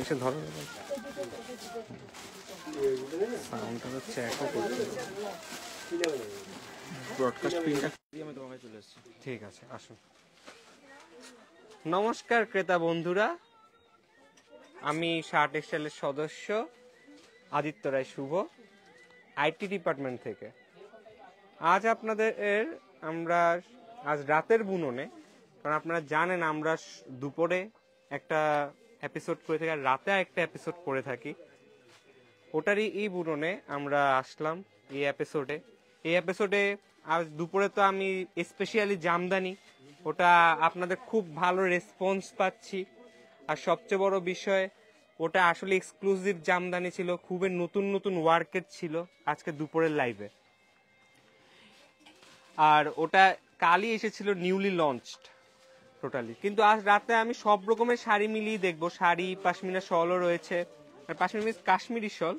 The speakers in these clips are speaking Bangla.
এসে ধরো সাউন্ডটা হচ্ছে একো করতে ব্রডকাস্ট পিনটা আমি তোমার কাছে চলে এসেছি। ঠিক আছে, আসুন। নমস্কার ক্রেতা বন্ধুরা, আমি শার্ট টেক্সটাইলের সদস্য আদিত্য রায় শুভ, আইটি ডিপার্টমেন্ট থেকে। আজ আপনাদের আমরা আজ রাতের বুননে, কারণ আপনারা জানেন আমরা দুপুরে একটা এপিসোড করে থাকি আর রাতে একটা এপিসোড করে থাকি, ওটারই এই বুননে আমরা আসলাম এই এপিসোডে। আজ দুপুরে তো আমি স্পেশালি জামদানি, ওটা আপনাদের খুব ভালো রেসপন্স পাচ্ছি। আর সবচেয়ে বড় বিষয়, ওটা আসলে এক্সক্লুসিভ জামদানি ছিল, খুবই নতুন নতুন ওয়ার্কের ছিল আজকে দুপুরের লাইভে। আর ওটা কালই এসেছিল, নিউলি লঞ্চড টোটালি। কিন্তু আজ রাতে আমি সব রকমের শাড়ি মিলিয়ে দেখবো। শাড়ি, পাশমিনা শলও রয়েছে, পাশমিনা মিন্স কাশ্মীরি শল,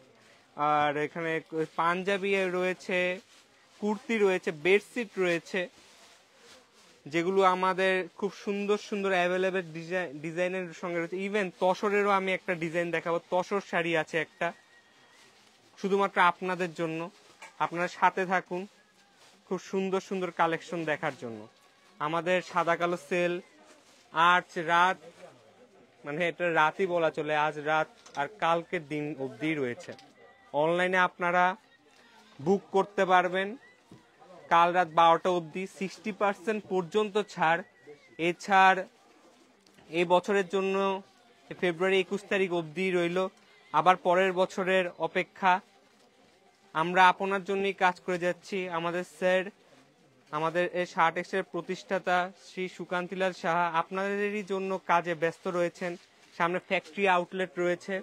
আর এখানে পাঞ্জাবি রয়েছে, কুর্তি রয়েছে, বেডশিট রয়েছে, যেগুলো আমাদের খুব সুন্দর সুন্দর অ্যাভেলেবেল ডিজাইনের সঙ্গে রয়েছে। ইভেন তসরেরও আমি একটা ডিজাইন দেখাবো, তসর শাড়ি আছে একটা শুধুমাত্র আপনাদের জন্য। আপনারা সাথে থাকুন খুব সুন্দর সুন্দর কালেকশন দেখার জন্য। আমাদের সাদা কালো সেল আজ রাত, মানে এটা রাতই বলা চলে, আজ রাত আর কালকের দিন অবধি রয়েছে। অনলাইনে আপনারা বুক করতে পারবেন কাল রাত 12টা অবধি। 60% পর্যন্ত ছাড়। এ ছাড় এই বছরের জন্য ফেব্রুয়ারি 21 তারিখ অবধি রইল, আবার পরের বছরের অপেক্ষা। আমরা আপনার জন্যই কাজ করে যাচ্ছি। আমাদের স্যার, আমাদের এই শার্ট টেক্সটাইলের প্রতিষ্ঠাতা শ্রী সুকান্তিলাল সাহা আপনাদেরই জন্য কাজে ব্যস্ত রয়েছেন। সামনে ফ্যাক্টরি আউটলেট রয়েছে,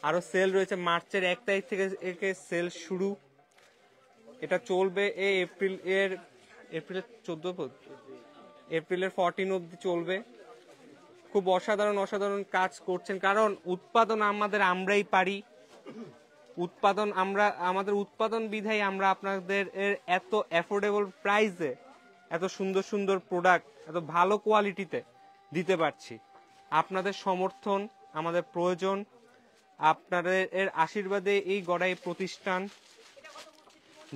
আরো সেল রয়েছে। মার্চের 1 তারিখ থেকে সেল শুরু, এটা চলবে এই এপ্রিলের 14, এপ্রিলের 14 অবধি চলবে। খুব অসাধারণ অসাধারণ কাজ করছেন, কারণ উৎপাদন আমরাই পারি। উৎপাদন আমাদের উৎপাদন বিধায় আমরা আপনাদের এত অ্যাফোর্ডেবল প্রাইসে এত সুন্দর সুন্দর প্রোডাক্ট এত ভালো কোয়ালিটিতে দিতে পারছি। আপনাদের সমর্থন আমাদের প্রয়োজন, আপনাদের আশীর্বাদে এই গড়াই প্রতিষ্ঠান।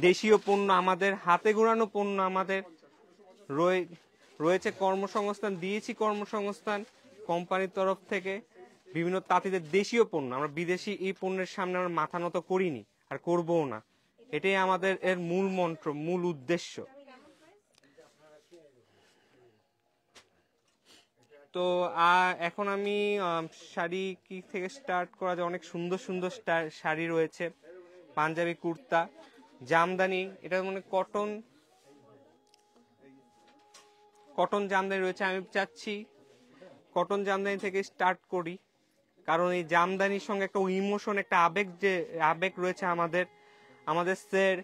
দেশীয় পণ্য আমাদের, হাতে ঘোরানো পণ্য আমাদের রয়েছে। কর্মসংস্থান দিয়েছি, কর্মসংস্থান কোম্পানির তরফ থেকে বিভিন্ন তাঁতিদের দেশীয় পণ্য। আমরা বিদেশি এই পণ্যের সামনে আমরা মাথা নত করিনি আর করবও না, এটাই আমাদের মূল মন্ত্র, মূল উদ্দেশ্য। তো এখন আমি শাড়ি কি থেকে স্টার্ট করা যায়? অনেক সুন্দর সুন্দর শাড়ি রয়েছে, পাঞ্জাবি, কুর্তা, জামদানি। এটা মানে কটন জামদানি রয়েছে। আমি চাচ্ছি কটন জামদানি থেকে স্টার্ট করি, কারণ এই জামদানির সঙ্গে একটা ইমোশন, একটা আবেগ রয়েছে। আমাদের স্যার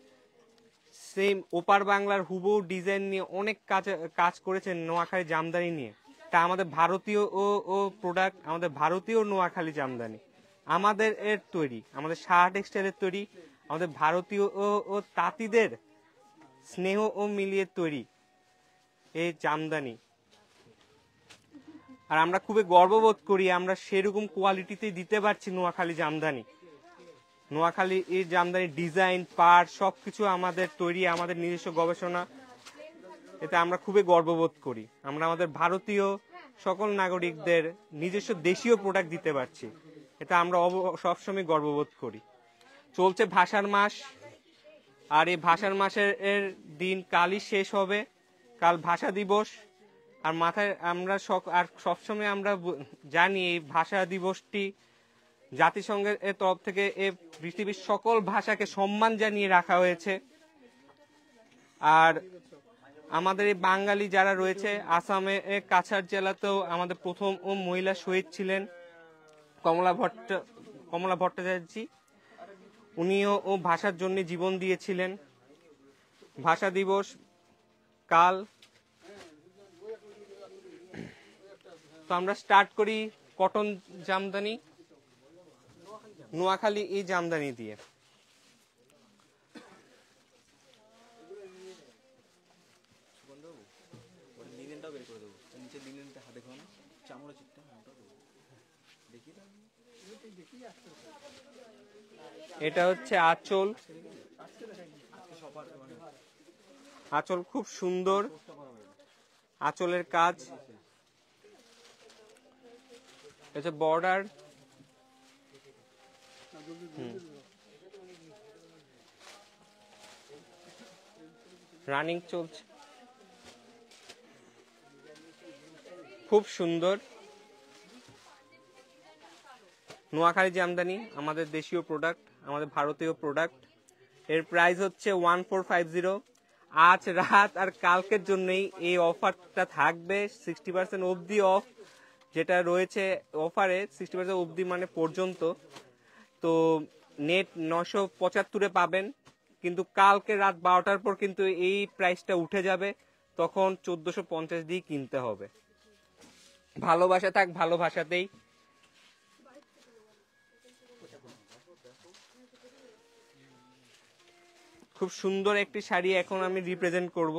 সেম ওপার বাংলার হুবহু ডিজাইন নিয়ে অনেক কাজ করেছেন নোয়াখালী জামদানি নিয়ে। তা আমাদের ভারতীয় ও প্রোডাক্ট, আমাদের ভারতীয় নোয়াখালী জামদানি আমাদের তৈরি, আমাদের শার্ট টেক্সটাইলের তৈরি, আমাদের ভারতীয় ও তাঁতিদের স্নেহ ও মিলিয়ে তৈরি এই জামদানি। আর আমরা খুবই গর্ববোধ করি আমরা সেরকম কোয়ালিটিতে দিতে পারছি নোয়াখালী জামদানি। নোয়াখালী এই জামদানি ডিজাইন, পাড় সবকিছু আমাদের তৈরি, আমাদের নিজস্ব গবেষণা। এতে আমরা খুবই গর্ববোধ করি। আমরা আমাদের ভারতীয় সকল নাগরিকদের নিজস্ব দেশীয় প্রোডাক্ট দিতে পারছি, এটা আমরা সবসময় গর্ববোধ করি। চলছে ভাষার মাস, আর এই ভাষার মাসের দিন কালই শেষ হবে, কাল ভাষা দিবস। আর মাথায় আমরা সবসময় আমরা জানি এই ভাষা দিবসটি জাতিসংঘের তরফ থেকে পৃথিবীর সকল ভাষাকে সম্মান জানিয়ে রাখা হয়েছে। আর আমাদের এই বাঙালি যারা রয়েছে, আসামে কাছাড় জেলাতেও আমাদের প্রথম মহিলা শহীদ ছিলেন কমলা ভট্টাচার্য। উনিও ভাষার জন্য জীবন দিয়েছিলেন। ভাষা দিবস কাল। তো আমরা স্টার্ট করি কটন জামদানি, নোয়াখালী এই জামদানি দিয়ে। লিনেনটাও বের করে দেবো, নিচে লিনেনটা হাতে খাওয়ানো, চামড়া চিটটা দেখি। এটা হচ্ছে আঁচল, আঁচল খুব সুন্দর, আঁচলের কাজ, এটা বর্ডার, রানিং চলছে, খুব সুন্দর। নোয়াখালী জামদানি আমাদের দেশীয় প্রোডাক্ট, আমাদের ভারতীয় প্রোডাক্ট। এর প্রাইস হচ্ছে 1450। আজ রাত আর কালকের জন্যই এই অফারটা থাকবে, 60% অবধি অফ যেটা রয়েছে অফারে, 60% অবধি মানে পর্যন্ত। তো নেট 975-এ পাবেন, কিন্তু কালকে রাত 12টার পর কিন্তু এই প্রাইসটা উঠে যাবে, তখন 1450 দিয়ে কিনতে হবে। ভালোবাসা থাক ভালোবাসাতেই। খুব সুন্দর একটি শাড়ি এখন আমি রিপ্রেজেন্ট করব।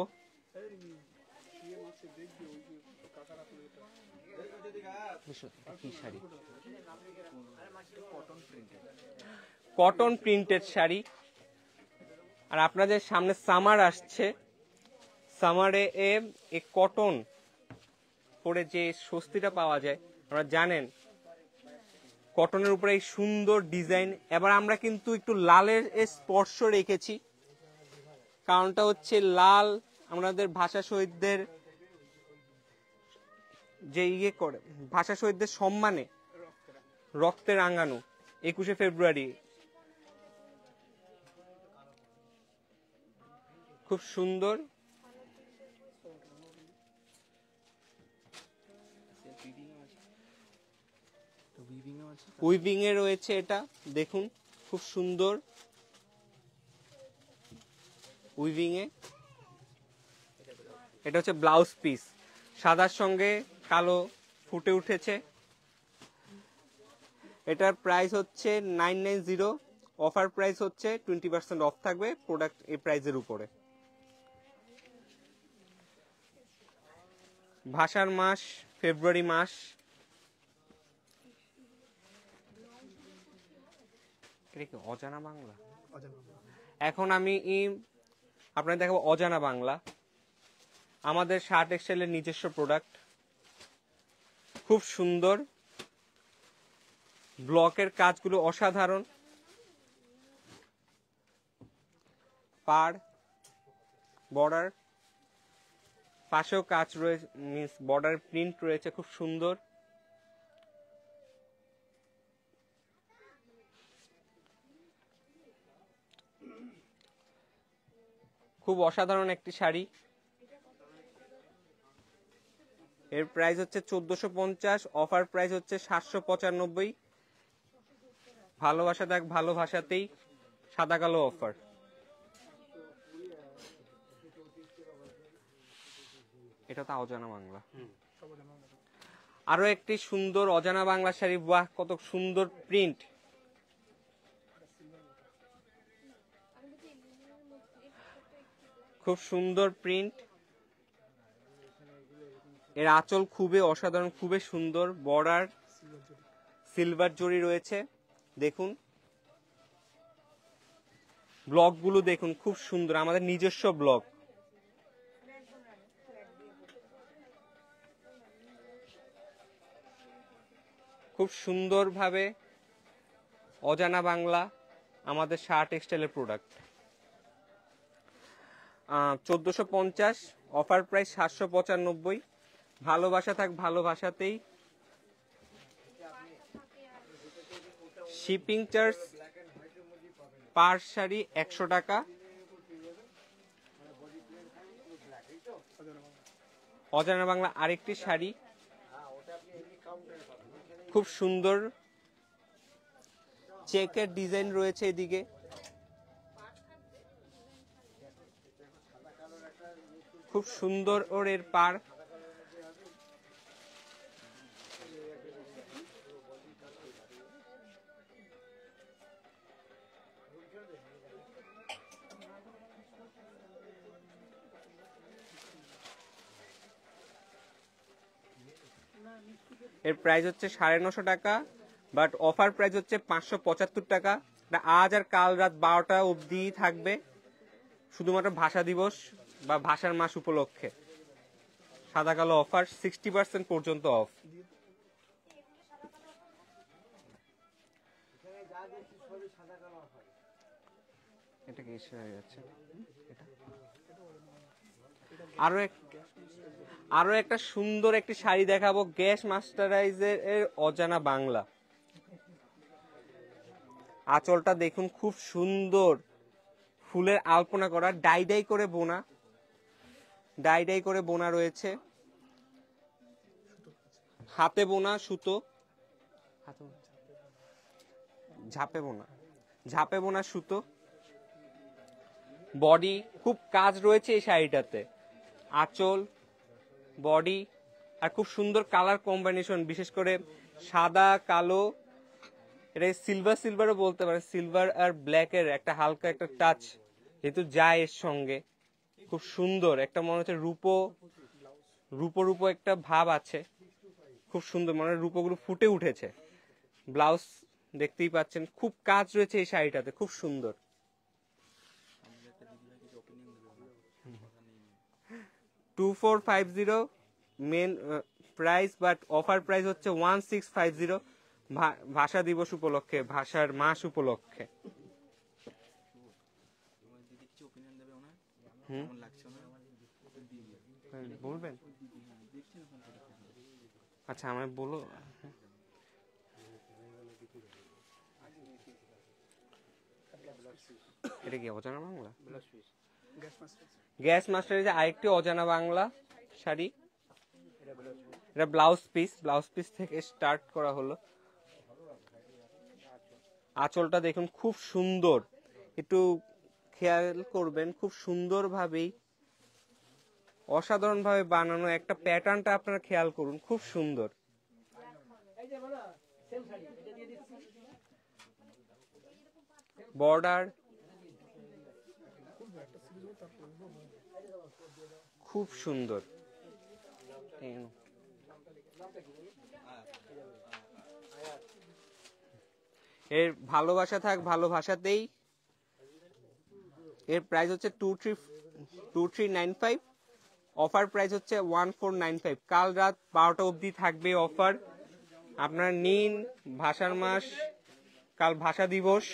কি শাড়ি? Cotton printed sari. আর আপনাদের সামনে সামার আসছে, সামারে এ কটন পরে যে স্বস্তিটা পাওয়া যায়, আপনারা জানেন কটনের উপরে এই সুন্দর ডিজাইন। এবার আমরা কিন্তু একটু লালের স্পর্শ রেখেছি, কারণটা হচ্ছে লাল আমাদের ভাষা শহীদদের যে ইয়ে করে, ভাষা শহীদদের সম্মানে রক্তে রাঙানো 21শে ফেব্রুয়ারি। খুব সুন্দর, উইভিং এ রয়েছে, এটা দেখুন খুব সুন্দর উইভিং এ। এটা হচ্ছে ব্লাউজ পিস, সাদার সঙ্গে কালো ফুটে উঠেছে। এটার প্রাইস হচ্ছে 990, অফার প্রাইস হচ্ছে 20% অফ থাকবে প্রোডাক্ট এই প্রাইসের উপরে। ভাষার মাস ফেব্রুয়ারি মাস। এটা কি অজানা বাংলা? এখন আমি আপনাদের দেখাবো অজানা বাংলা, আমাদের শার্ট টেক্সটাইলের নিজস্ব প্রোডাক্ট। খুব সুন্দর, ব্লকের কাজগুলো অসাধারণ, পাড় বর্ডার, পাশেও কাজ রয়েছে, মিন্স বর্ডার প্রিন্ট রয়েছে, খুব সুন্দর। খুব অসাধারণ একটি শাড়ি। এর প্রাইস হচ্ছে 1450, অফার প্রাইস হচ্ছে 795। ভালোবাসা দেখ ভালোবাসাতেই, সাদা কালো অফার। এটা তো অজানা বাংলা। আরো একটি সুন্দর অজানা বাংলা শাড়ি, বাহ কত সুন্দর প্রিন্ট, খুব সুন্দর প্রিন্ট। এর আঁচল খুবই অসাধারণ, খুবই সুন্দর, বর্ডার সিলভার জরি রয়েছে, দেখুন ব্লকগুলো দেখুন খুব সুন্দর, আমাদের নিজস্ব ব্লক। খুব সুন্দরভাবে অজানা বাংলা আমাদের শার্ট টেক্সটাইলের প্রোডাক্ট। 1450, offer price 795। ভালোবাসা থাক ভালোবাসাতেই। শিপিং চার্জ পার শাড়ি 100 টাকা। অজানা বাংলা আরেকটি শাড়ি, খুব সুন্দর চেকের ডিজাইন রয়েছে এদিকে, খুব সুন্দর ওর এর পাড়। এর প্রাইস হচ্ছে 950 টাকা। বাট অফার প্রাইস হচ্ছে 575 টাকা। আজ আর কাল রাত 12টা অবধি থাকবে, শুধুমাত্র ভাষা দিবস বা ভাষার মাস উপলক্ষে। সাদা কালো অফার 60% পর্যন্ত অফ। এটা কি হয়ে যাচ্ছে? আরো একটা সুন্দর একটি শাড়ি দেখাবো, গ্যাস মাস্টারাইজের অজানা বাংলা। আঁচলটা দেখুন খুব সুন্দর, ফুলের আলপনা করা, ডাই ডাই করে বোনা, ডাই ডাই করে বোনা রয়েছে, হাতে বোনা সুতো, ঝাপে বোনা সুতো। বডি খুব কাজ রয়েছে এই শাড়িটাতে, আঁচল, বডি, আর খুব সুন্দর কালার কম্বিনেশন, বিশেষ করে সাদা কালো, এটা সিলভার সিলভারও বলতে পারে, সিলভার আর ব্ল্যাকের একটা হালকা একটা টাচ যেহেতু যায় এর সঙ্গে, খুব সুন্দর একটা মনে হচ্ছে রূপো রূপো রূপো একটা ভাব আছে, খুব সুন্দর, মানে রূপোগুলো ফুটে উঠেছে। ব্লাউজ দেখতেই পাচ্ছেন, খুব কাজ রয়েছে এই শাড়িটাতে, খুব সুন্দর। 2450 main price, but offer price হচ্ছে 1650 ভাষা দিবস উপলক্ষে, ভাষার মাস উপলক্ষে। বলবেন? আচ্ছা আমায় বলো। এটা কি অজানা বাংলা? গ্যাস মাস্টারের যে আরেকটি অজানা বাংলা শাড়ি, এটা ব্লাউজ পিস থেকে স্টার্ট করা হলো। আঁচলটা দেখুন খুব সুন্দর, একটু খেয়াল করবেন, খুব সুন্দর ভাবেই, অসাধারণ ভাবে বানানো একটা প্যাটার্নটা আপনারা খেয়াল করুন, খুব সুন্দর। বর্ডার খুব সুন্দর। এর ভালোবাসা থাক ভালোবাসাতেই। এর প্রাইস হচ্ছে 2395, অফার প্রাইস হচ্ছে 1495। কাল রাত 12টা অবধি থাকবে অফার, আপনারা নিন। ভাষার মাস, কাল ভাষা দিবস।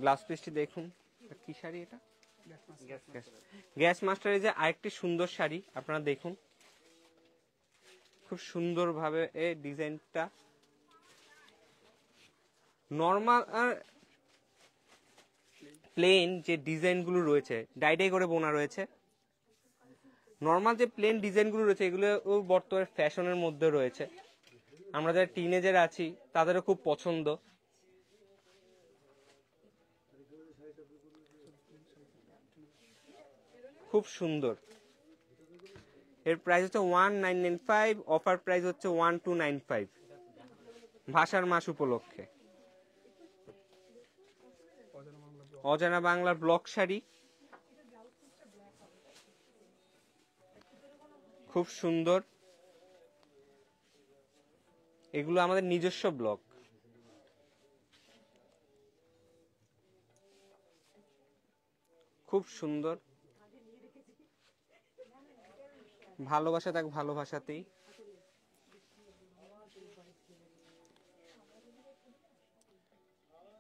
গ্লাস পিসটি দেখুন, কি শাড়ি এটা? গ্যাস মাস্টারের যে আরেকটি সুন্দর শাড়ি, আপনারা দেখুন খুব সুন্দর ভাবে এই ডিজাইনটা। নর্মাল আর প্লেন যে ডিজাইনগুলো রয়েছে, ডাইডাই করে বোনা রয়েছে, নর্মাল যে প্লেন ডিজাইনগুলো রয়েছে এগুলো বর্তমানে ফ্যাশনের মধ্যে রয়েছে। আমরা যারা টিনেজার আছি তাদেরও খুব পছন্দ। খুব সুন্দর। এর প্রাইস হচ্ছে 1995, অফার প্রাইস হচ্ছে 1295 ভাষার মাস উপলক্ষে। অজানা বাংলার ব্লক শাড়ি, খুব সুন্দর। এগুলো আমাদের নিজস্ব ব্লক, খুব সুন্দর। ভালোবাসা থাক ভালোবাসাতেই।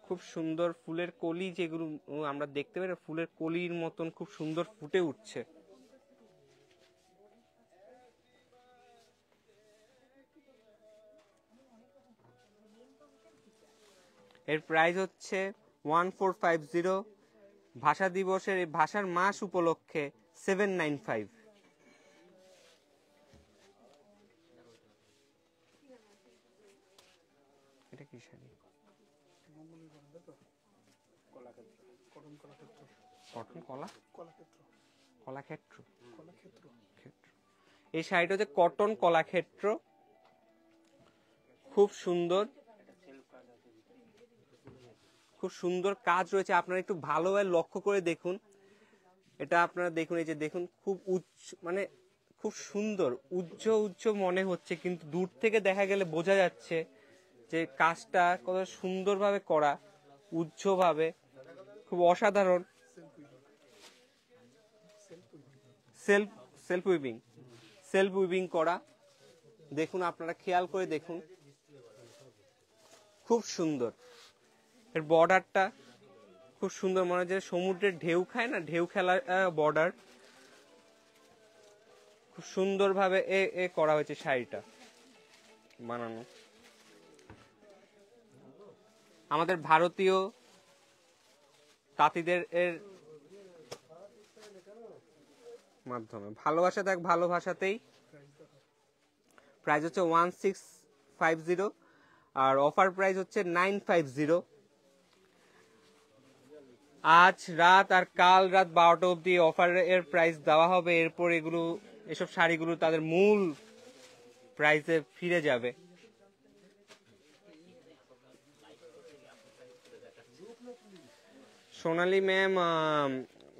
খুব সুন্দর ফুলের কলি, যেগুলো আমরা দেখতে পাই ফুলের কলির মতন খুব সুন্দর ফুটে উঠছে। এর প্রাইস হচ্ছে 1450, ভাষা দিবসের ভাষার মাস উপলক্ষে 795। এটা কি শাড়ি? কটন কলাক্ষেত্র। এই শাড়িটা হচ্ছে কটন কলাক্ষেত্র, খুব সুন্দর, খুব সুন্দর কাজ রয়েছে। আপনারা একটু ভালোভাবে লক্ষ্য করে দেখুন। এটা আপনারা দেখুন, এই যে দেখুন, খুব উচ্চ, মানে খুব সুন্দর, উজ্জ্বল মনে হচ্ছে, কিন্তু দূর থেকে দেখা গেলে বোঝা যাচ্ছে যে কাজটা কত সুন্দরভাবে করা, উজ্জ্বলভাবে, খুব অসাধারণ। Self self weaving, self weaving করা, দেখুন আপনারা খেয়াল করে দেখুন, খুব সুন্দর। এর বর্ডারটা খুব সুন্দর, মনে হয় যে সমুদ্রের ঢেউ খায় না, ঢেউ খেলার বর্ডার, খুব সুন্দরভাবে এ করা হয়েছে শাড়িটা বানানো। আমাদের ভারতীয় তাঁতিদের এর মাধ্যমে ভালোবাসা থাক ভালো ভাষাতেই। প্রাইস হচ্ছে 1650 আর অফার প্রাইস হচ্ছে 950। আজ রাত আর কাল রাত 12টা অবধি অফার এর প্রাইস দেওয়া হবে। এরপর এগুলো, এসব শাড়িগুলো তাদের মূল প্রাইসে ফিরে যাবে। সোনালী ম্যাম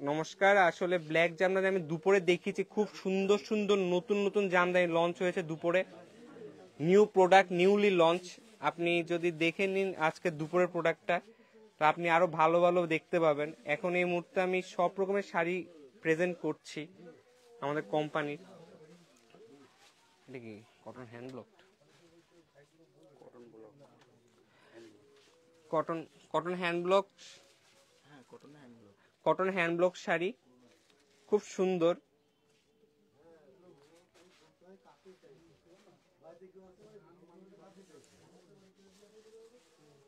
নমস্কার। আসলে ব্ল্যাক জামদানি আমি দুপুরে দেখিয়েছি, খুব সুন্দর সুন্দর নতুন নতুন জামদানি লঞ্চ হয়েছে দুপুরে, নিউ প্রোডাক্ট, নিউলি লঞ্চ। আপনি যদি দেখে নিন আজকে দুপুরের প্রোডাক্টটা, তো আপনি আরো ভালো ভালো দেখতে পাবেন। এখন এই মুহূর্তে আমি সব রকমের শাড়ি প্রেজেন্ট করছি আমাদের কোম্পানির। এটা কি cotton hand block, cotton cotton hand block, cotton hand block sari, খুব সুন্দর।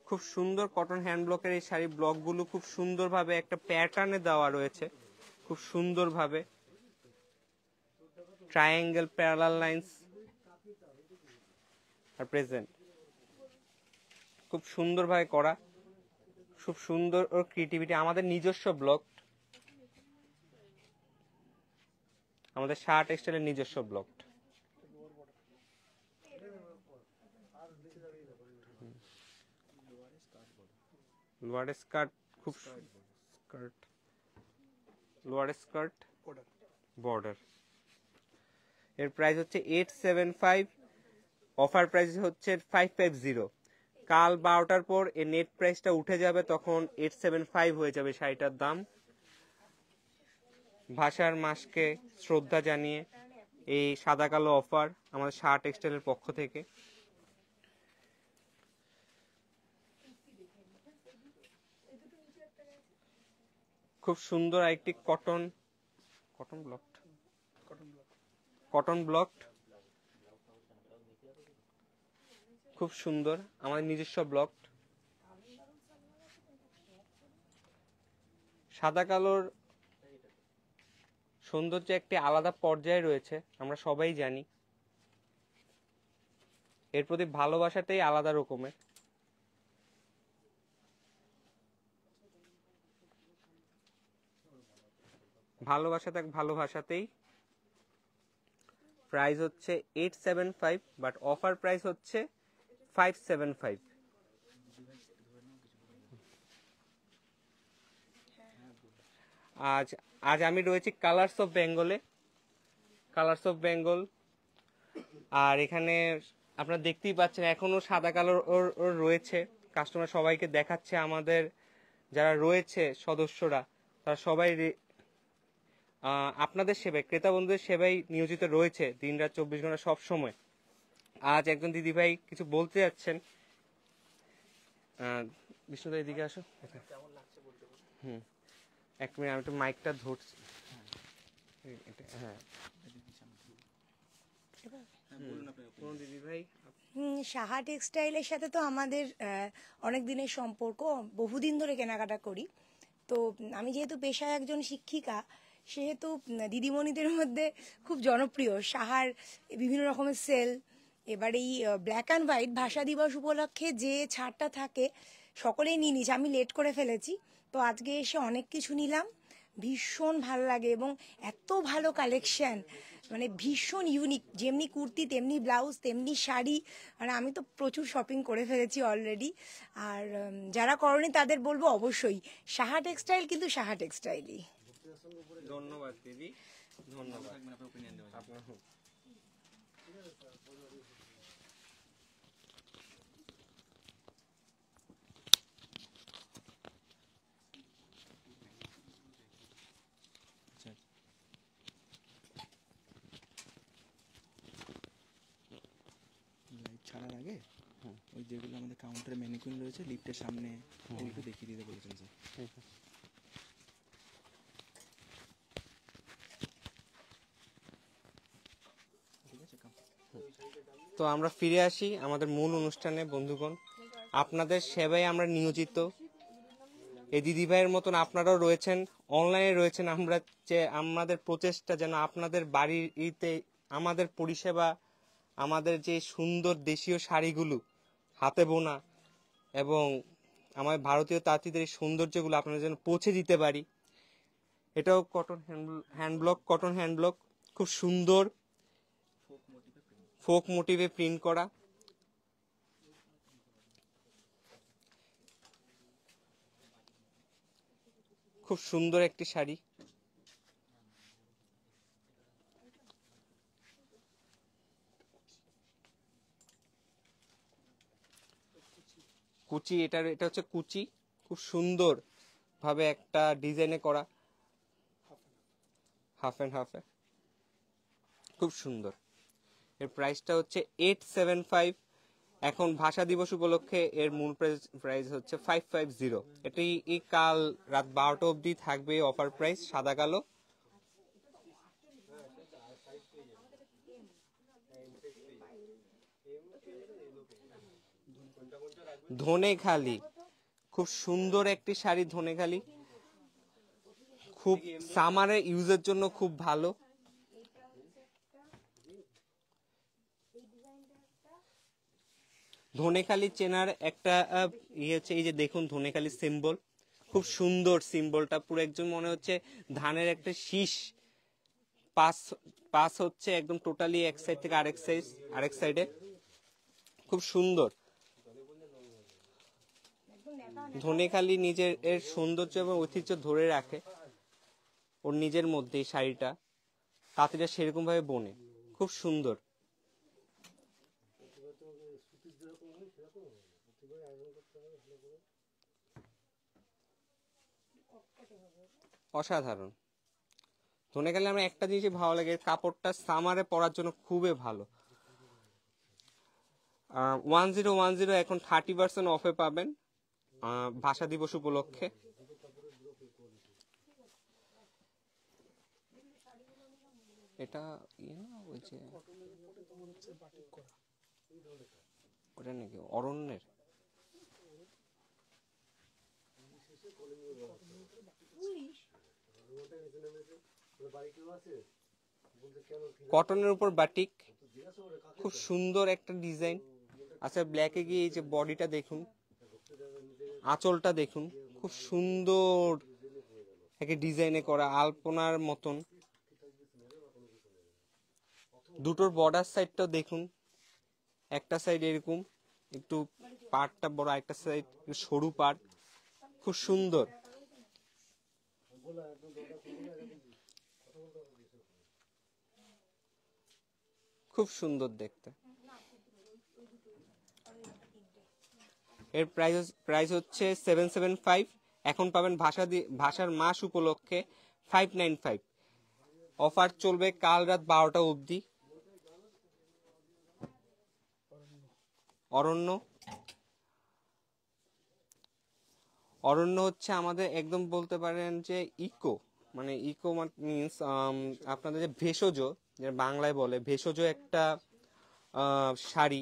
খুব সুন্দর কটন হ্যান্ড ব্লকের এই শাড়ি ব্লকগুলো খুব সুন্দরভাবে একটা প্যাটার্নে দেওয়া রয়েছে, খুব সুন্দরভাবে triangle parallel lines are present, খুব সুন্দরভাবে করা, খুব সুন্দর ও ক্রিয়েটিভিটি। আমাদের নিজস্ব ব্লক, আমাদের শার্ট টেক্সটাইলের নিজস্ব ব্লক। লোয়ার স্কার্ট, খুব স্কার্ট, লোয়ার স্কার্ট বর্ডার। এর প্রাইস হচ্ছে 875, অফার প্রাইস হচ্ছে 550। কাল 12টার পর এর নেট প্রাইসটা উঠে যাবে, তখন 875 হয়ে যাবে শাড়িটার দাম। ভাষার মাসকে শ্রদ্ধা জানিয়ে এই সাদা কালো অফার আমাদের শার্ট টেক্সটাইলের পক্ষ থেকে। খুব সুন্দর একটি cotton, cotton block, cotton block, খুব সুন্দর, আমাদের নিজস্ব ব্লক। সাদা কালোর সৌন্দর্য একটি আলাদা পর্যায়ে রয়েছে, আমরা সবাই জানি। এর প্রতি ভালোবাসাটাই আলাদা রকমের। ভালোবাসা থাক ভালোবাসাতেই। প্রাইস হচ্ছে 875, বাট অফার প্রাইস হচ্ছে 575। আজ আজ আমি রয়েছি কালার্স অফ বেঙ্গলে, কালার্স অফ বেঙ্গল। আর এখানে আপনারা দেখতেই পাচ্ছেন এখনো সাদা কালার ওর রয়েছে। কাস্টমার সবাইকে দেখাচ্ছে, আমাদের যারা রয়েছে সদস্যরা তারা সবাই আপনাদের সেবায়, ক্রেতা বন্ধুদের সেবায় নিয়োজিত রয়েছে দিনরাত 24 ঘন্টা সব সময়। আজ একজন দিদি ভাই কিছু বলতে যাচ্ছেন। বিষ্ণুদা এদিকে আসো। এক মিনিট, আমি একটু মাইকটা ধরছি। হ্যাঁ দিদি ভাই। সাহা টেক্সটাইলের সাথে তো আমাদের অনেক দিনের সম্পর্ক, বহুদিন ধরে কেনাকাটা করি। তো আমি যেহেতু পেশায় একজন শিক্ষিকা, সেহেতু দিদিমণিদের মধ্যে খুব জনপ্রিয় সাহার বিভিন্ন রকমের সেল। এবার এই ব্ল্যাক অ্যান্ড হোয়াইট ভাষা দিবস উপলক্ষে যে ছাড়টা থাকে সকলেই নিয়ে নিচ্ছে। আমি লেট করে ফেলেছি, তো আজকে এসে অনেক কিছু নিলাম। ভীষণ ভালো লাগে এবং এত ভালো কালেকশন, মানে ভীষণ ইউনিক, যেমনি কুর্তি তেমনি ব্লাউজ তেমনি শাড়ি, মানে আমি তো প্রচুর শপিং করে ফেলেছি অলরেডি। আর যারা করনি তাদের বলবো অবশ্যই সাহা টেক্সটাইল, কিন্তু সাহা টেক্সটাইলই। ধন্যবাদ দিদি, ধন্যবাদ। আপনার লাইট ছাড়ার আগে ওই যেগুলো আমাদের কাউন্টারে ম্যানিকুইন রয়েছে লিফটের সামনে, ওগুলো একটু দেখিয়ে দিতে বলেছেন স্যার। ঠিক আছে, তো আমরা ফিরে আসি আমাদের মূল অনুষ্ঠানে। বন্ধুগণ, আপনাদের সেবায় আমরা নিয়োজিত। এই দিদিভাইয়ের মতন আপনারাও রয়েছেন, অনলাইনে রয়েছেন। আমরা আমাদের প্রচেষ্টা যেন আপনাদের বাড়িতে আমাদের পরিষেবা, আমাদের যে সুন্দর দেশীয় শাড়িগুলো হাতে বোনা এবং আমাদের ভারতীয় তাঁতিদের এই সৌন্দর্যগুলো আপনারা যেন পৌঁছে দিতে পারি। এটাও কটন হ্যান্ডব্লক, কটন হ্যান্ডব্লক, খুব সুন্দর ফোক মোটিভে প্রিন্ট করা। খুব সুন্দর একটি শাড়ি। কুচি, এটা হচ্ছে কুচি, খুব সুন্দর ভাবে একটা ডিজাইনে করা, হাফ এন্ড হাফে, খুব সুন্দর। এর প্রাইসটা হচ্ছে 875। এখন ভাষা দিবস উপলক্ষে এর মূল প্রাইস হচ্ছে 550। এটি কাল রাত 12টা অবধি থাকবে অফার প্রাইস, সাদা কালো। ধনেখালি, খুব সুন্দর একটি শাড়ি। ধনেখালি খুব সামারে ইউজের জন্য খুব ভালো। ধনেখালি চেনার একটা ইয়ে হচ্ছে, এই যে দেখুন ধনেখালি সিম্বল, খুব সুন্দর সিম্বলটা, পুরো একজন মনে হচ্ছে ধানের একটা শীষ পাস পাস হচ্ছে একদম টোটালি এক সাইড থেকে আরেক সাইডে, খুব সুন্দর। ধনেখালি নিজের এর সৌন্দর্য এবং ঐতিহ্য ধরে রাখে ওর নিজের মধ্যে। এই শাড়িটা তাঁতিরা সেরকম ভাবে বোনে, খুব সুন্দর। অসাধারণ। ধনেখালি আমার একটা জিনিসই ভালো লাগে, কাপড়টা সামারে পরার জন্য খুবই ভালো। 1010 এখন 30% অফে পাবেন ভাষা দিবস উপলক্ষে। এটা ওই যে ওটা নাকি অরণ্যের, কটনের উপর বাটিক, খুব সুন্দর একটা ডিজাইন। আচ্ছা, ব্ল্যাকে গিয়ে এই যে বডিটা দেখুন, আঁচলটা দেখুন, খুব সুন্দর একটা ডিজাইনে করা আলপনার মতন। দুটোর বর্ডার সাইডটাও দেখুন, একটা সাইড এরকম একটু পাড়টা বড়, একটা সাইড সরু পাড়, খুব সুন্দর। খুব সুন্দর দেখতে। এর প্রাইস হচ্ছে 775। এখন পাবেন ভাষার মাস উপলক্ষে 595। অফার চলবে কাল রাত 12টা অবধি। অরণ্য হচ্ছে আমাদের একদম বলতে পারেন যে ইকো, মানে ইকো মিনস আপনাদের যে ভেষজ, যে বাংলায় বলে ভেষজ একটা শাড়ি।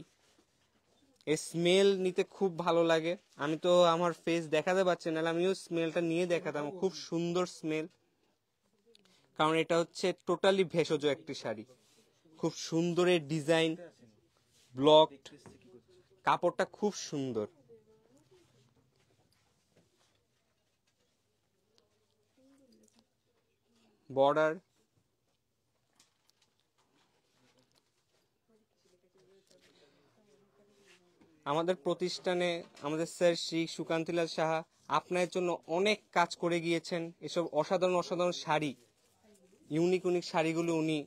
এই স্মেল নিতে খুব ভালো লাগে। আমি তো আমার ফেস দেখাতে পারছি না, আমিও স্মেলটা নিয়ে দেখাতাম। খুব সুন্দর স্মেল, কারণ এটা হচ্ছে টোটালি ভেষজ একটি শাড়ি। খুব সুন্দর এর ডিজাইন, ব্লকড, কাপড়টা খুব সুন্দর। বর্ডার, আমাদের প্রতিষ্ঠানে আমাদের স্যার শ্রী সুকান্তিলাল সাহা আপনার জন্য অনেক কাজ করে গিয়েছেন। এসব অসাধারণ অসাধারণ শাড়ি, ইউনিক ইউনিক শাড়িগুলো উনি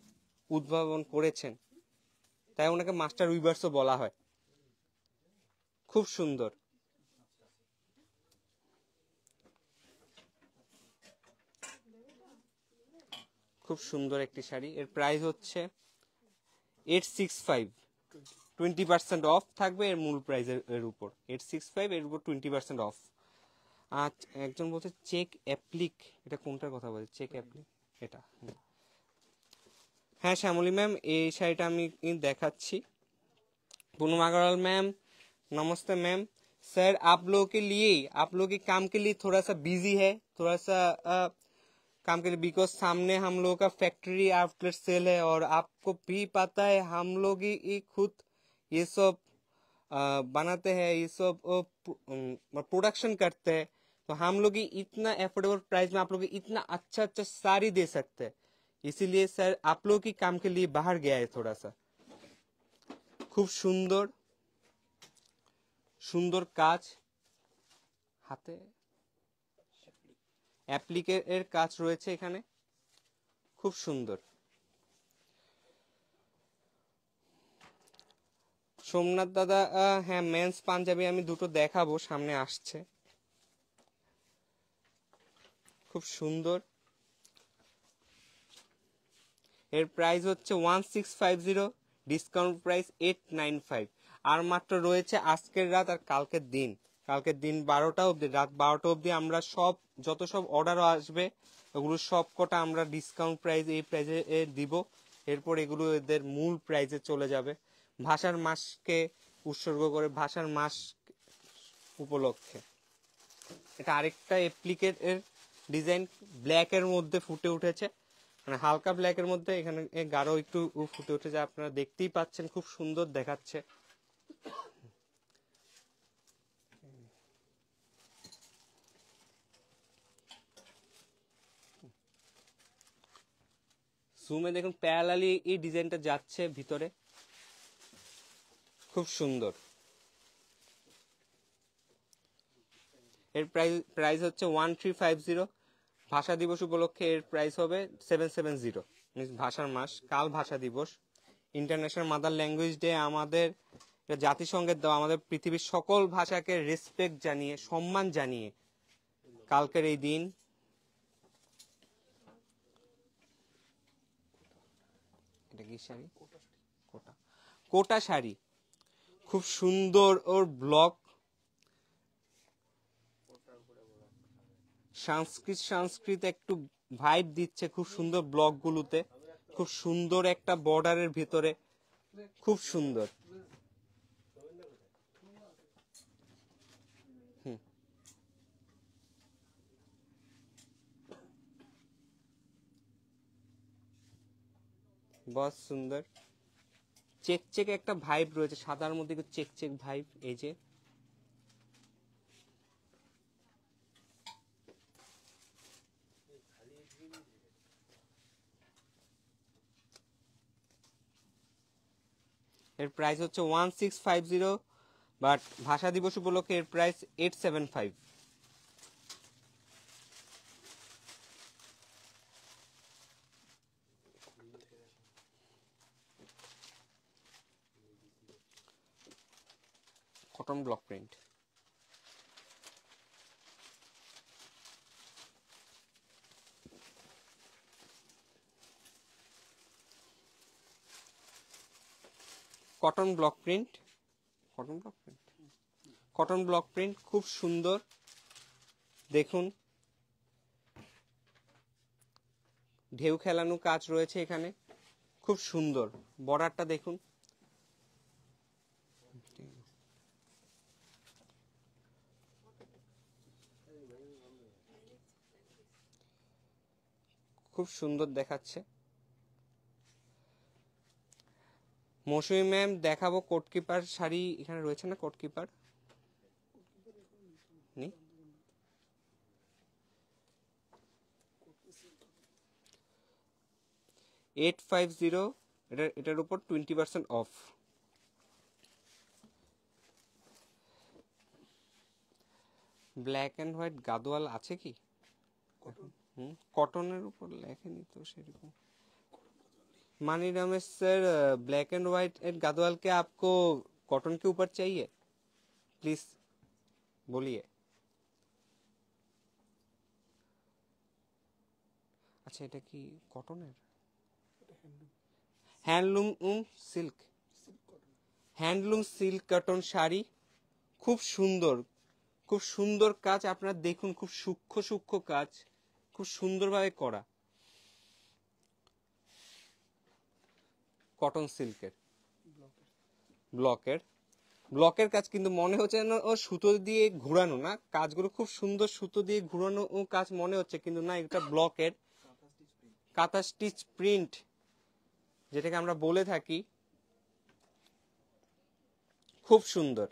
উদ্ভাবন করেছেন, তাই ওনাকে মাস্টার উইভার্সও বলা হয়। খুব সুন্দর। খুব সুন্দর একটি শাড়ি। এর প্রাইস হচ্ছে 865। 20% অফ থাকবে এর মূল প্রাইসের উপর। 865 এর উপর 20% অফ। আর একজন বলছে চেক অ্যাপ্লিক, এটা কোনটার কথা বলছে? চেক অ্যাপ্লিক এটা। হ্যাঁ শ্যামলী ম্যাম, এই শাড়িটা আমি দেখাচ্ছি। पूनम अग्रवाल मैम, नमस्ते मैम। सर आप लोगों के लिए, आप लोगों के काम के लिए थोड़ा सा बिजी है, थोड़ा सा काम के लिए, बिकॉज सामने हम लोगों का फैक्ट्री आउटलेट सेल है और आपको भी पता है हम लोग ही खुद ये सब बनाते हैं, ये सब प्रोडक्शन करते हैं, तो हम लोग ही इतना एफोर्डेबल प्राइस में आप लोग इतना अच्छा अच्छा साड़ी दे सकते हैं। इसीलिए सर आप लोग की काम के लिए बाहर गया है थोड़ा सा। খুব সুন্দর সুন্দর কাজ, হাতে অ্যাপ্লিকের কাজ রয়েছে এখানে, খুব সুন্দর। সোমনাথ দাদা, হ্যাঁ মেন্স পাঞ্জাবি আমি দুটো দেখাবো, সামনে আসছে। খুব সুন্দর। এর প্রাইস হচ্ছে 1650, ডিসকাউন্ট প্রাইস 895। আর মাত্র রয়েছে আজকের রাত আর কালকের দিন। কালকের দিন 12টা অবধি, রাত 12টা অবধি আমরা সব যত সব অর্ডারও আসবে ওগুলো সব কটা আমরা ডিসকাউন্ট প্রাইস এই প্রাইসে দিব। এরপর এগুলো এদের মূল প্রাইসে চলে যাবে ভাষার মাসকে উৎসর্গ করে, ভাষার মাস উপলক্ষে। এটা আরেকটা অ্যাপ্লিকের ডিজাইন ব্ল্যাকের মধ্যে ফুটে উঠেছে, মানে হালকা ব্ল্যাকের মধ্যে এখানে গাঢ় একটু ফুটে উঠেছে, আপনারা দেখতেই পাচ্ছেন, খুব সুন্দর দেখাচ্ছে। জুমে দেখুন প্যারালালি এই ডিজাইনটা যাচ্ছে ভিতরে, খুব সুন্দর। এর প্রাইস হচ্ছে 1350। ভাষা দিবস উপলক্ষে এর প্রাইস হবে 770। ভাষার মাস, কাল ভাষা দিবস, ইন্টারন্যাশনাল মাদার ল্যাঙ্গুয়েজ ডে। আমাদের জাতিসংঘের দেওয়া, আমাদের পৃথিবীর সকল ভাষাকে রেসপেক্ট জানিয়ে, সম্মান জানিয়ে কালকের এই দিন। এটা কি শাড়ি? কোটা, কোটা শাড়ি, খুব সুন্দর। ওর ব্লক সংস্কৃত একটু ভাইব দিচ্ছে, খুব সুন্দর ব্লক গুলোতে, খুব সুন্দর একটা বর্ডারের ভিতরে, খুব সুন্দর। बहुत সুন্দর। চেক চেক একটা ভাইব রয়েছে, সাদার মধ্যে একটু চেক চেক ভাইব। এই যে এর প্রাইস হচ্ছে 1650, বাট ভাষা দিবস উপলক্ষে এর price 875। Cotton block print. Cotton block print, cotton block print, cotton block print, খুব সুন্দর। দেখুন ঢেউ খেলানো কাজ রয়েছে এখানে, খুব সুন্দর। বর্ডারটা দেখুন, খুব সুন্দর দেখাচ্ছে। মৌসুমী ম্যাম দেখাবো কোটকিপার শাড়ি, এখানে রয়েছে না কোটকিপার? 850, এটার উপর 20% of. Black and white Gadwal আছে কি? কটনের উপর লেখেনি তো সেরকম। मानी Ramesh sir, black and white Gadwal के आपको कॉटन के ऊपर चाहिए? प्लीज बोलिए। अच्छा এটা কি কটনের? Handloom silk, handloom silk cotton sari, খুব সুন্দর, খুব সুন্দর কাজ। আপনারা দেখুন, খুব সূক্ষ্ম সূক্ষ্ম কাজ, খুব সুন্দরভাবে করা কটন সিল্কের ব্লকের ব্লকের কাজ, কিন্তু মনে হচ্ছে না ও সুতো দিয়ে ঘুরানো, না কাজগুলো খুব সুন্দর সুতো দিয়ে ঘুরানো ও কাজ মনে হচ্ছে, কিন্তু না, এটা ব্লকের কাঁথা স্টিচ প্রিন্ট যেটাকে আমরা বলে থাকি, খুব সুন্দর।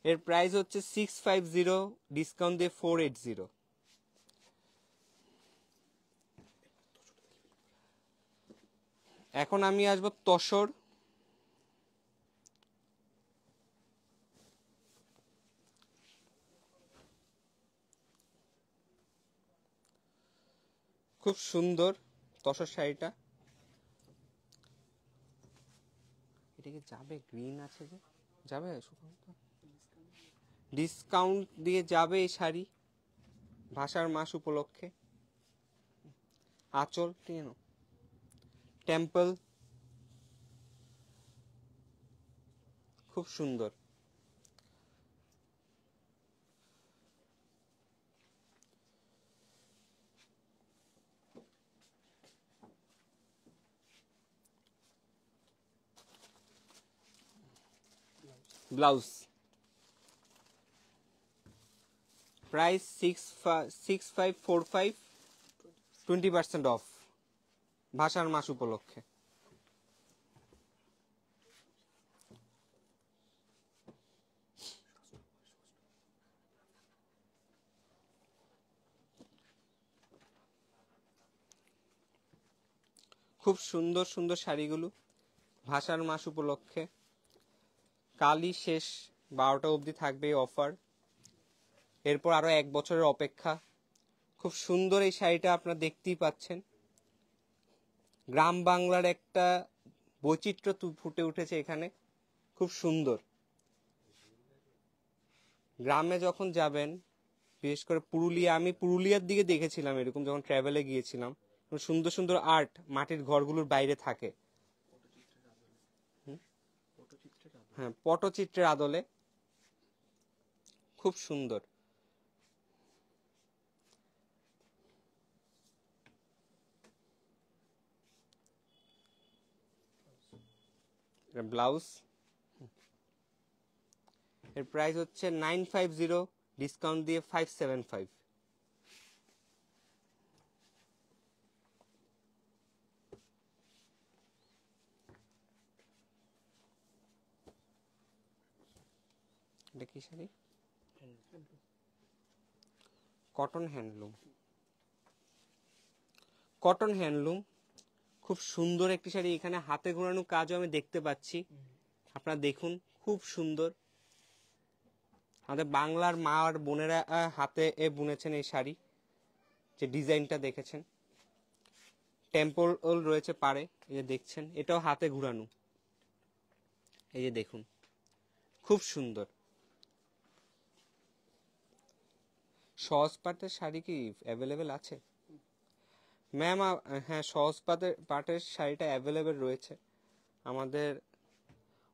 এর প্রাইস হচ্ছে 650, ডিসকাউন্ট দিয়ে 480। এখন আমি আসবো তসর। খুব সুন্দর তসর শাড়িটা। এটা কি যাবে? গ্রিন আছে যে যাবে, ডিসকাউন্ট দিয়ে যাবে এই শাড়ি ভাষার মাস উপলক্ষে। আঁচল টেম্পল, খুব সুন্দর। ব্লাউজ প্রাইস 6545, 20% অফ ভাষার মাস উপলক্ষে। খুব সুন্দর সুন্দর শাড়িগুলো ভাষার মাস উপলক্ষে। কালই শেষ, 12টা অবধি থাকবে এই অফার, এরপর আরো 1 বছরের অপেক্ষা। খুব সুন্দর এই শাড়িটা আপনারা দেখতেই পাচ্ছেন। গ্রাম বাংলার একটা বৈচিত্র্য ফুটে উঠেছে এখানে, খুব সুন্দর। গ্রামে যখন যাবেন, বিশেষ করে পুরুলিয়া, আমি পুরুলিয়ার দিকে দেখেছিলাম এরকম যখন ট্রাভেলে গিয়েছিলাম, সুন্দর সুন্দর আর্ট মাটির ঘরগুলোর বাইরে থাকে। হ্যাঁ, পটচিত্রের আদলে খুব সুন্দর। ব্লাউজ, এর প্রাইস হচ্ছে 950, ডিসকাউন্ট দিয়ে 575। এটা কি sari? Cotton handloom, cotton handloom, খুব সুন্দর একটি শাড়ি। এখানে হাতে ঘোরানো কাজও আমি দেখতে পাচ্ছি, আপনারা দেখুন, খুব সুন্দর। আমাদের বাংলার মা আর বোনেরা হাতে বুনেছেন এই শাড়ি, যে ডিজাইনটা দেখেছেন। টেম্পল রয়েছে পাড়ে, এই যে দেখছেন, এটাও হাতে ঘুরানো, এই যে দেখুন, খুব সুন্দর। সহজ পাটের শাড়ি কি অ্যাভেলেবেল আছে? ম্যাম হ্যাঁ, সহজ পাটের শাড়িটা অ্যাভেলেবেল রয়েছে আমাদের।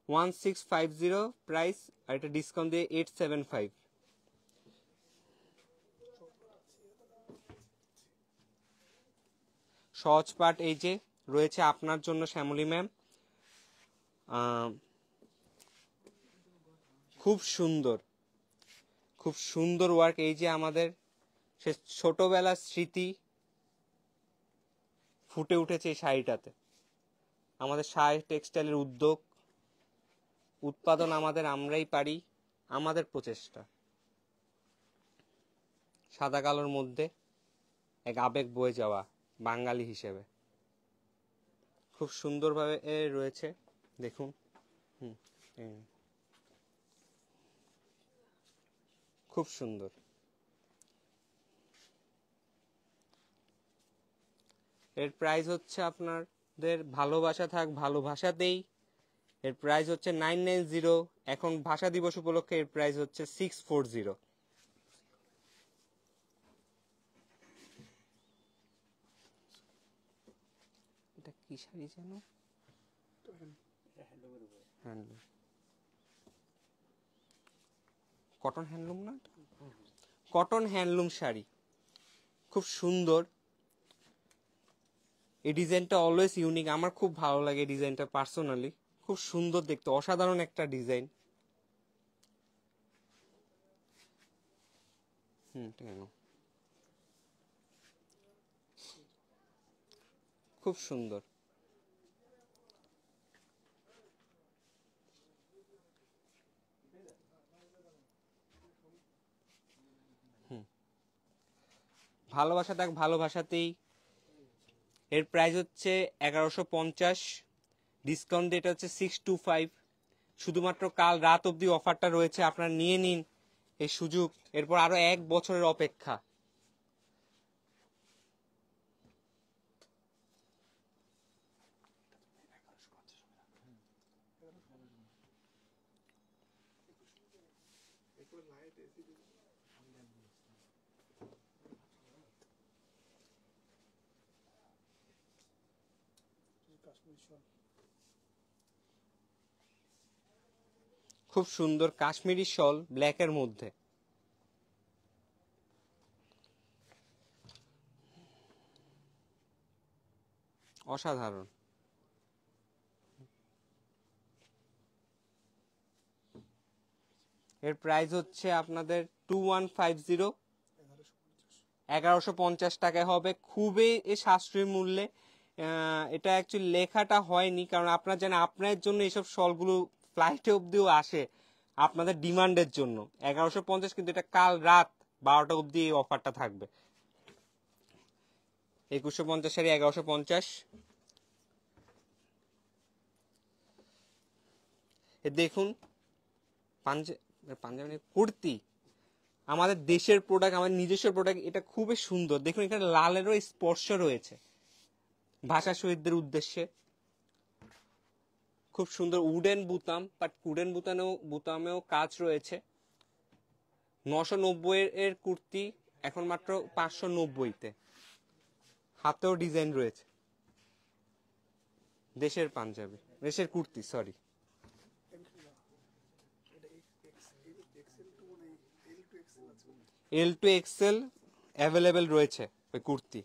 1650 প্রাইস, আর এটা ডিসকাউন্ট দিয়ে 875। সহজ পাট এই যে রয়েছে আপনার জন্য শ্যামলী ম্যাম, খুব সুন্দর, খুব সুন্দর ওয়ার্ক। এই যে আমাদের সে ছোটবেলার স্মৃতি ফুটে উঠেছে এই শাড়িটাতে। আমাদের শাড়ি টেক্সটাইলের উৎপাদন আমাদের, আমরাই পারি, আমাদের প্রচেষ্টা। সাদা কালোর মধ্যে এক আবেগ বয়ে যাওয়া বাঙালি হিসেবে খুব সুন্দরভাবে রয়েছে দেখুন। হুম, খুব সুন্দর। এর প্রাইস হচ্ছে আপনাদের ভালোবাসা থাক ভালোবাসাতেই, এর প্রাইস হচ্ছে 990। এখন ভাষা দিবস উপলক্ষে এর প্রাইস হচ্ছে 640। এটা কি শাড়ি যেন, হ্যান্ডলুম, কটন হ্যান্ডলুম না, কটন হ্যান্ডলুম শাড়ি খুব সুন্দর। এই ডিজাইনটা অলওয়েজ ইউনিক, আমার খুব ভালো লাগে এই ডিজাইনটা পার্সোনালি, খুব সুন্দর দেখতে, অসাধারণ একটা ডিজাইন। কেন খুব সুন্দর। ভালোবাসা থাক ভালোবাসাতেই, এর প্রাইস হচ্ছে 1150, ডিসকাউন্ট এটা হচ্ছে 625। শুধুমাত্র কাল রাত অবধি অফারটা রয়েছে, আপনারা নিয়ে নিন এই সুযোগ, এরপর আরো 1 বছরের অপেক্ষা। খুব সুন্দর কাশ্মীরি শল ব্ল্যাকের মধ্যে, অসাধারণ। এর প্রাইস হচ্ছে আপনাদের 2150, 1150 টাকায় হবে, খুবই সাশ্রয়ী মূল্যে। এটা অ্যাকচুয়ালি লেখাটা হয়নি, কারণ আপনারা জানেন আপনাদের জন্য এইসব শলগুলো ফ্লাইটে অবধিও আসে, আপনাদের ডিমান্ডের জন্য 1150, কিন্তু এটা কাল রাত 12টা অবধি এই অফারটা থাকবে। 2150 সারি 1150। দেখুন পাঞ্জাবি কুর্তি, আমাদের দেশের প্রোডাক্ট, আমাদের নিজস্ব প্রোডাক্ট, এটা খুবই সুন্দর। দেখুন এখানে লালেরও স্পর্শ রয়েছে ভাষা শহীদদের উদ্দেশ্যে, খুব সুন্দর উডেন বুতাম, বাট উডেন বুতামেও কাজ রয়েছে। 990 এর কুর্তি এখন মাত্র 590-তে, হাতেও ডিজাইন রয়েছে। দেশের পাঞ্জাবি, দেশের kurti, sorry. L to XL available রয়েছে ওই কুর্তি।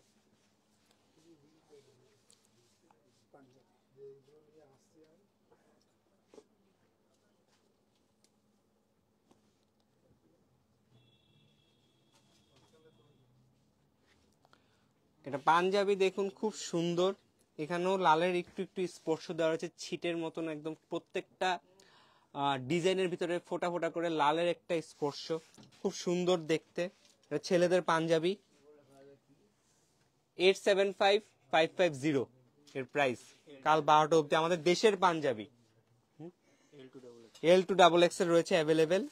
এটা পাঞ্জাবি দেখুন খুব সুন্দর, এখানেও লালের একটু একটু স্পর্শ দেওয়া রয়েছে, ছিটের মতন একদম প্রত্যেকটা ডিজাইনের ভিতরে ফোটা ফোটা করে লালের একটা স্পর্শ, খুব সুন্দর দেখতে। এটা ছেলেদের পাঞ্জাবি, 875550 এর প্রাইস, কাল 12টা অবধি। আমাদের দেশের পাঞ্জাবি L to XXL রয়েছে অ্যাভেলেবেল।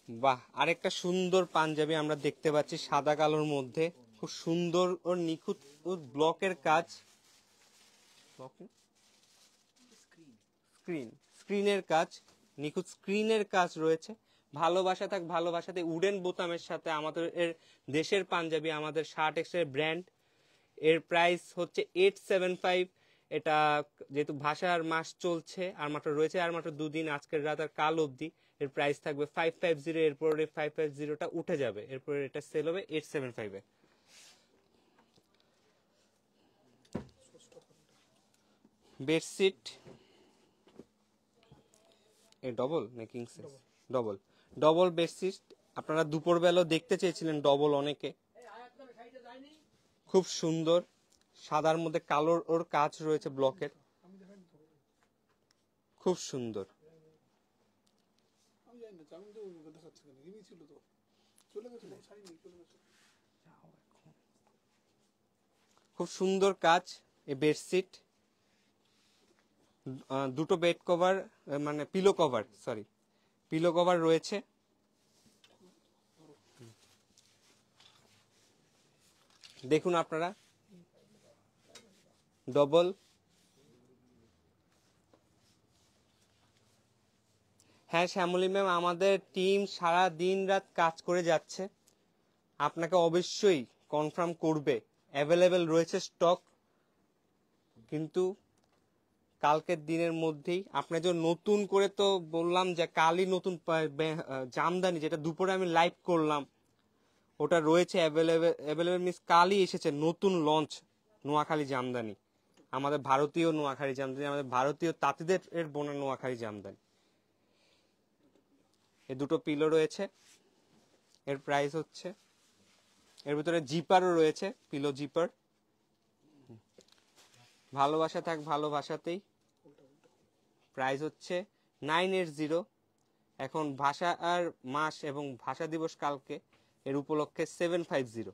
বাহ, আরেকটা সুন্দর পাঞ্জাবি আমরা দেখতে পাচ্ছি সাদা কালোর মধ্যে, খুব সুন্দর ও নিখুঁত ও ব্লকের কাজ, স্ক্রিনের কাজ, নিখুঁত স্ক্রিনের কাজ রয়েছে। ভালোবাসা থাক ভালোবাসাতে উডেন বোতামের সাথে আমাদের এর দেশের পাঞ্জাবি, আমাদের শার্ট এক্সের ব্র্যান্ড। এর প্রাইস হচ্ছে 875। এটা যেহেতু ভাষার মাস চলছে আর মাত্র রয়েছে আর মাত্র 2 দিন, আজকের রাত আর কাল অবধি, এর প্রাইস থাকবে 550। এরপর 550টা উঠে যাবে, এরপর এটা সেল হবে 875-এ। বেডশিট এ ডবল না কিং সাইজ? ডবল বেডশিট, আপনারা দুপুরবেলাও দেখতে চেয়েছিলেন ডবল অনেকে, খুব সুন্দর সাদার মধ্যে কালোর ওর কাজ রয়েছে ব্লকের, খুব সুন্দর। খুব সুন্দর কাজ এই বেডশিট, দুটো বেড কভার মানে pillow cover, sorry pillow cover রয়েছে। দেখুন আপনারা ডবল। হ্যাঁ শ্যামলী ম্যাম, আমাদের টিম সারা দিন রাত কাজ করে যাচ্ছে, আপনাকে অবশ্যই কনফার্ম করবে। অ্যাভেলেবেল রয়েছে স্টক, কিন্তু কালকের দিনের মধ্যেই আপনার যে নতুন করে তো বললাম যে কালই নতুন জামদানি, যেটা দুপুরে আমি লাইভ করলাম, ওটা রয়েছে অ্যাভেলেবেল মিন্স কালই এসেছে নতুন লঞ্চ নোয়াখালী জামদানি, আমাদের ভারতীয় নোয়াখালী জামদানি, আমাদের ভারতীয় তাঁতিদের এর বোনা নোয়াখালী জামদানি। এই দুটো পিলো রয়েছে, এর প্রাইস হচ্ছে, এর ভিতরে জিপারও রয়েছে, পিলো জিপার। ভালোবাসা থাক ভালোবাসাতেই, প্রাইস হচ্ছে 980। এখন ভাষা আর মাস এবং ভাষা দিবস কালকে, এর উপলক্ষে 750।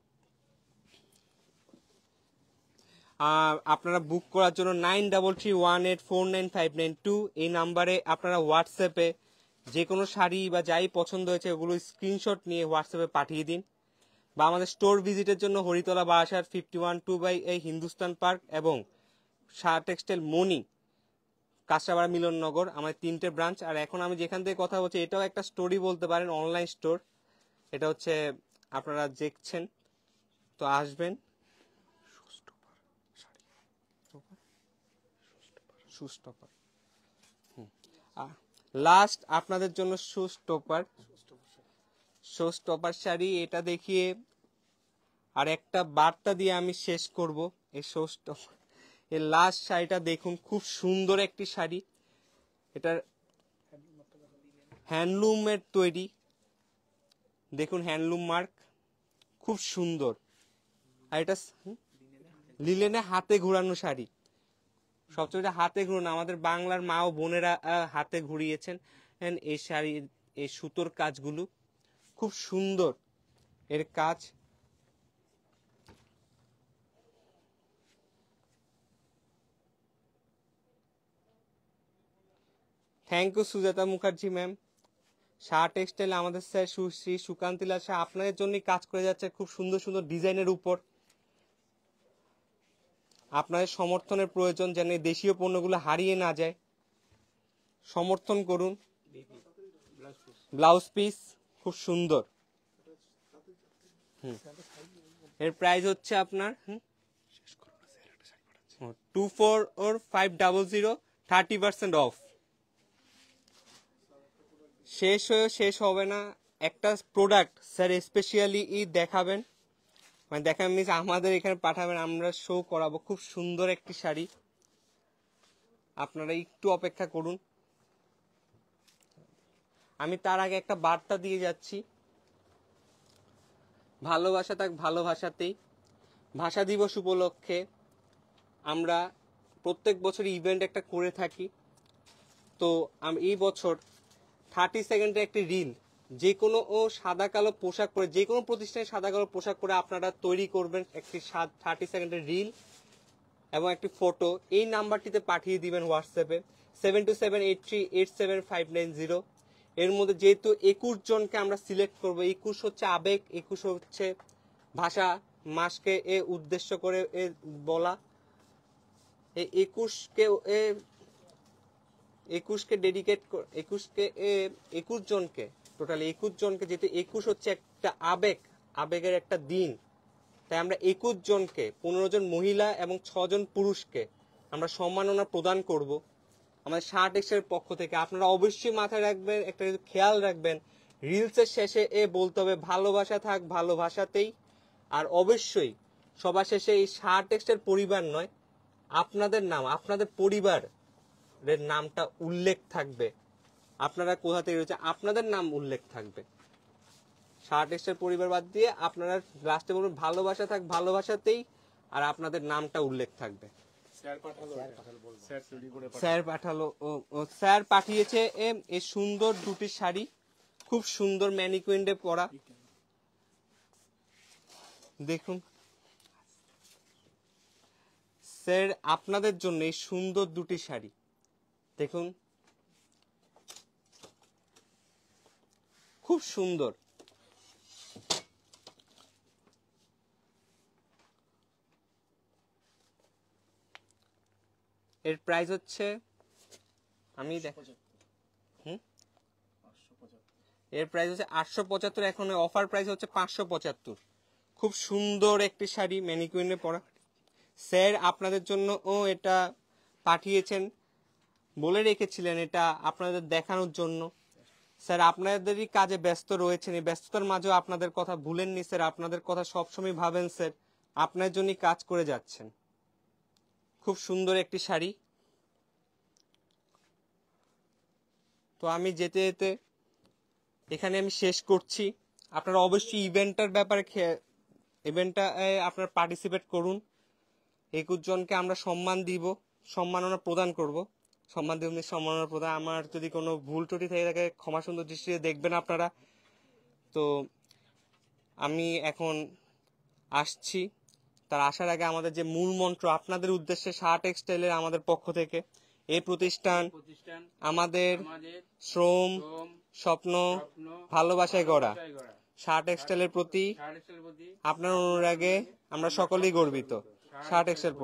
আপনারা বুক করার জন্য 9331849592 এই নাম্বারে আপনারা হোয়াটসঅ্যাপে যে কোনো শাড়ি বা যাই পছন্দ হয়েছে ওগুলো স্ক্রিনশট নিয়ে হোয়াটসঅ্যাপে পাঠিয়ে দিন, বা আমাদের স্টোর ভিজিটের জন্য হরিতলা বারাসাত 51-2 হিন্দুস্তান পার্ক এবং শাহ টেক্সটাইল মনি কাঁচরাপাড়া মিলননগর, আমাদের 3টে ব্রাঞ্চ। আর এখন আমি যেখান থেকে কথা বলছি এটাও একটা স্টোরই বলতে পারেন, অনলাইন স্টোর। এটা হচ্ছে আপনারা দেখছেন, তো আসবেন। লাস্ট আপনাদের জন্য শোস্টপার শাড়ি, এটা দেখিয়ে আর একটা বার্তা দিয়ে আমি শেষ করব। এই শোস্টপার এই লাস্ট শাড়িটা দেখুন, খুব সুন্দর একটি শাড়ি, এটার হ্যান্ডলুমের তৈরি, দেখুন হ্যান্ডলুম মার্ক, খুব সুন্দর। আর এটা লিলেনে হাতে ঘোরানো শাড়ি, সবচেয়ে হাতে ঘুরানো, আমাদের বাংলার মা ও বোনেরা হাতে ঘুরিয়েছেন এই শাড়ি, এই সুতোর কাজগুলো খুব সুন্দর এর কাজ। Thank you Sujata Mukherjee ma'am. Shah textile আমাদের স্যার সুশ্রী সুকান্তিলাল শাহ আপনাদের জন্যই কাজ করে যাচ্ছে খুব সুন্দর সুন্দর ডিজাইনের উপর। আপনাদের সমর্থনের প্রয়োজন, যেন এই দেশীয় পণ্যগুলো হারিয়ে না যায়, সমর্থন করুন। ব্লাউজ পিস খুব সুন্দর, এর প্রাইস হচ্ছে আপনার 244500, 30% অফ। শেষ হবে না, একটা প্রোডাক্ট স্যার স্পেশালি দেখাবেন, মানে দেখাবেন মিন্স আমাদের এখানে পাঠাবেন, আমরা শো করাবো। খুব সুন্দর একটি শাড়ি, আপনারা একটু অপেক্ষা করুন। আমি তার আগে একটা বার্তা দিয়ে যাচ্ছি, ভালোবাসা থাক ভালোবাসাতেই। ভাষা দিবস উপলক্ষে আমরা প্রত্যেক বছর ইভেন্ট একটা করে থাকি, তো এই বছর 30 সেকেন্ডের একটি রিল, যে কোনো সাদা কালো পোশাক পরে, যে কোনো প্রতিষ্ঠানে সাদা কালো পোশাক পরে আপনারা তৈরি করবেন একটি 30 সেকেন্ডের রিল এবং একটি ফটো, এই নাম্বারটিতে পাঠিয়ে দিবেন হোয়াটসঅ্যাপে 7278387590। এর মধ্যে যেহেতু 21 জনকে আমরা সিলেক্ট করব, 21 হচ্ছে আবেগ, 21 হচ্ছে ভাষা মাসকে উদ্দেশ্য করে বলা, এই 21কে ডেডিকেট 21 জনকে, টোটালি 21 জনকে, যেহেতু 21 হচ্ছে একটা আবেগের একটা দিন, তাই আমরা 21 জনকে, 15 জন মহিলা এবং 6 জন পুরুষকে আমরা সম্মাননা প্রদান করব আমাদের শাহ টেক্সটাইলের পক্ষ থেকে। আপনারা অবশ্যই মাথায় রাখবেন, একটা খেয়াল রাখবেন, রিলসের শেষে বলতে হবে ভালোবাসা থাক ভালোবাসাতেই। আর অবশ্যই সবার শেষে এই শাহ টেক্সটাইল পরিবার নয়, আপনাদের নাম, আপনাদের পরিবারের নামটা উল্লেখ থাকবে, আপনারা কোথা থেকে রয়েছে আপনাদের নাম উল্লেখ থাকবে। শাহ টেক্সটাইল পরিবার বাদ দিয়ে আপনারা লাস্টে বলবেন ভালোবাসা থাক ভালোবাসাতেই, আর আপনাদের নামটা উল্লেখ থাকবে। স্যার পাঠালো, স্যার পাঠিয়েছে এই সুন্দর দুটি শাড়ি, খুব খুব সুন্দর ম্যানিকুইন্ডে পরা, দেখুন স্যার আপনাদের জন্য এই সুন্দর দুটি শাড়ি দেখুন, খুব সুন্দর। এর প্রাইস হচ্ছে আমি এর প্রাইস হচ্ছে 875, এখন অফার প্রাইস হচ্ছে 575। খুব সুন্দর একটি শাড়ি ম্যানিকুইনে পরা। স্যার আপনাদের জন্য এটা পাঠিয়েছেন, বলে রেখেছিলেন এটা আপনাদের দেখানোর জন্য। স্যার আপনাদেরই কাজে ব্যস্ত রয়েছেন, এই ব্যস্ততার মাঝেও আপনাদের কথা ভুলেননি স্যার, আপনাদের কথা সবসময় ভাবেন স্যার, আপনার জন্যই কাজ করে যাচ্ছেন। খুব সুন্দর একটি শাড়ি। তো আমি যেতে যেতে এখানে আমি শেষ করছি। আপনারা অবশ্যই ইভেন্টটার ব্যাপারে ইভেন্টটা আপনারা পার্টিসিপেট করুন। 21 জনকে আমরা সম্মান দিব, সম্মাননা প্রদান করব। সম্মান দিব সম্মাননা প্রদান, আমার যদি কোনো ভুল ত্রুটি থেকে থাকে ক্ষমা সুন্দর দৃষ্টিতে দেখবেন আপনারা। তো আমি এখন আসছি, তার আসার আগে আমাদের যে মূল মন্ত্র আপনাদের উদ্দেশ্যে শাহ টেক্সটাইলের আমাদের পক্ষ থেকে, এই প্রতিষ্ঠান আমাদের শ্রম, স্বপ্ন, ভালোবাসায় গড়া। শাহ টেক্সটাইলের প্রতি আপনার অনুরাগে আমরা সকলেই গর্বিত। শাহ টেক্সটাইল